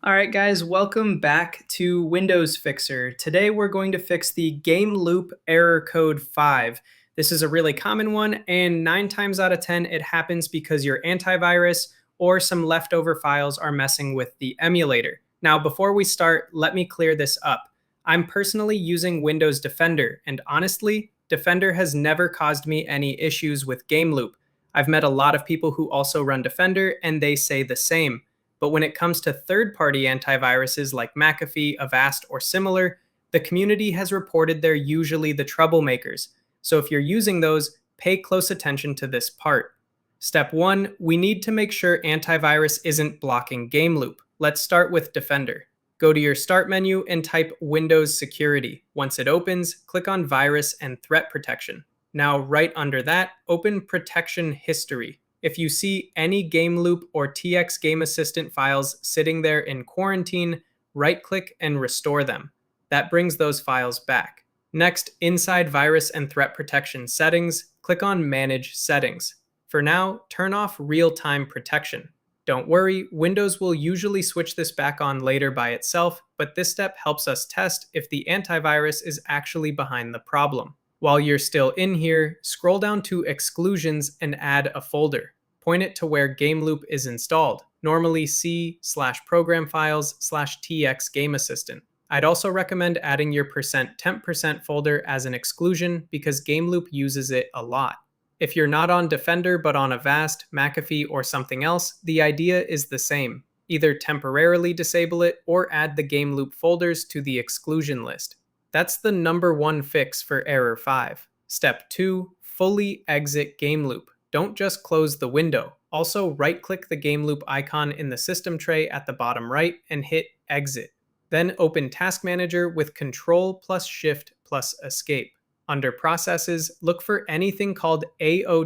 All right, guys, welcome back to Windows Fixer. Today we're going to fix the GameLoop Error Code 5. This is a really common one, and 9 times out of 10 it happens because your antivirus or some leftover files are messing with the emulator. Now, before we start, let me clear this up. I'm personally using Windows Defender, and honestly, Defender has never caused me any issues with GameLoop. I've met a lot of people who also run Defender, and they say the same. But when it comes to third-party antiviruses like McAfee, Avast, or similar, the community has reported they're usually the troublemakers. So if you're using those, pay close attention to this part. Step 1, we need to make sure antivirus isn't blocking GameLoop. Let's start with Defender. Go to your Start menu and type Windows Security. Once it opens, click on Virus and Threat Protection. Now, right under that, open Protection History. If you see any GameLoop or TX Game Assistant files sitting there in quarantine, right-click and restore them. That brings those files back. Next, inside Virus and Threat Protection Settings, click on Manage Settings. For now, turn off Real-Time Protection. Don't worry, Windows will usually switch this back on later by itself, but this step helps us test if the antivirus is actually behind the problem. While you're still in here, scroll down to Exclusions and add a folder. Point it to where GameLoop is installed, normally C/program files/tx game assistant. I'd also recommend adding your %temp% folder as an exclusion because GameLoop uses it a lot. If you're not on Defender but on Avast, McAfee, or something else, the idea is the same. Either temporarily disable it or add the GameLoop folders to the exclusion list. That's the number one fix for error 5. Step 2, fully exit GameLoop. Don't just close the window. Also, right-click the GameLoop icon in the system tray at the bottom right and hit Exit. Then open Task Manager with Control+Shift+Escape. Under Processes, look for anything called AOW_EXE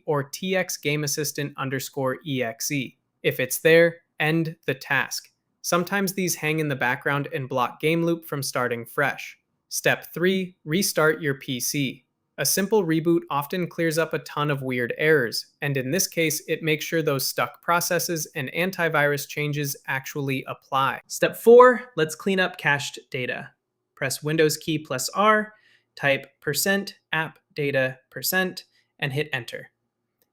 or TX Game Assistant_EXE. If it's there, end the task. Sometimes these hang in the background and block GameLoop from starting fresh. Step 3, restart your PC. A simple reboot often clears up a ton of weird errors, and in this case, it makes sure those stuck processes and antivirus changes actually apply. Step 4, let's clean up cached data. Press Windows key plus R, type %appdata% and hit enter.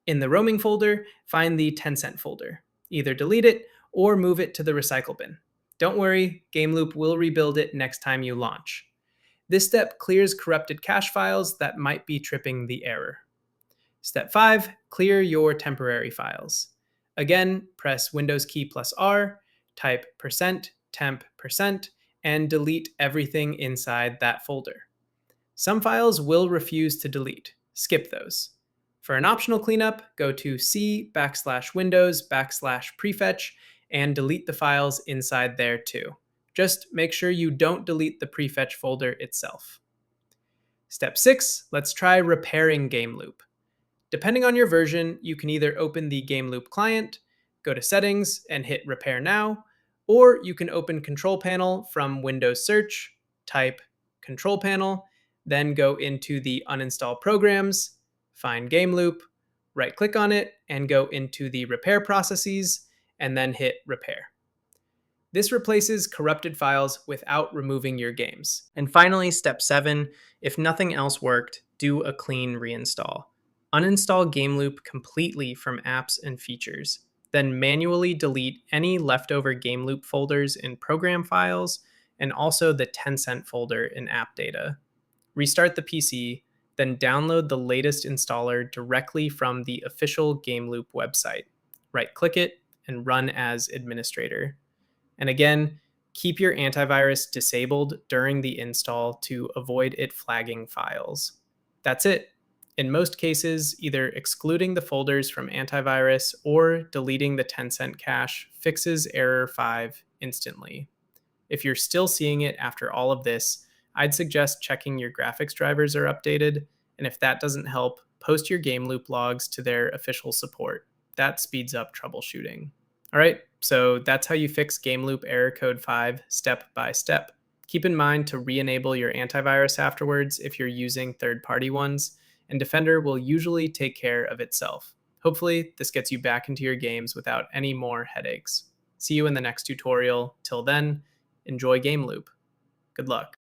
In the roaming folder, find the Tencent folder. Either delete it or move it to the recycle bin. Don't worry, GameLoop will rebuild it next time you launch. This step clears corrupted cache files that might be tripping the error. Step 5, clear your temporary files. Again, press Windows key plus R, type %temp% and delete everything inside that folder. Some files will refuse to delete. Skip those. For an optional cleanup, go to C/Windows/prefetch and delete the files inside there too. Just make sure you don't delete the prefetch folder itself. Step 6, let's try repairing GameLoop. Depending on your version, you can either open the GameLoop client, go to Settings and hit Repair Now, or you can open Control Panel from Windows Search, type Control Panel, then go into the Uninstall Programs, find GameLoop, right-click on it, and go into the Repair Processes, and then hit Repair. This replaces corrupted files without removing your games. And finally, step 7, if nothing else worked, do a clean reinstall. Uninstall GameLoop completely from apps and features. Then manually delete any leftover GameLoop folders in program files and also the Tencent folder in app data. Restart the PC, then download the latest installer directly from the official GameLoop website. Right-click it and run as administrator. And again, keep your antivirus disabled during the install to avoid it flagging files. That's it. In most cases, either excluding the folders from antivirus or deleting the Tencent cache fixes error 5 instantly. If you're still seeing it after all of this, I'd suggest checking your graphics drivers are updated, and if that doesn't help, post your GameLoop logs to their official support. That speeds up troubleshooting. All right, so that's how you fix GameLoop Error Code 5 step by step. Keep in mind to re-enable your antivirus afterwards if you're using third-party ones, and Defender will usually take care of itself. Hopefully, this gets you back into your games without any more headaches. See you in the next tutorial. Till then, enjoy GameLoop. Good luck.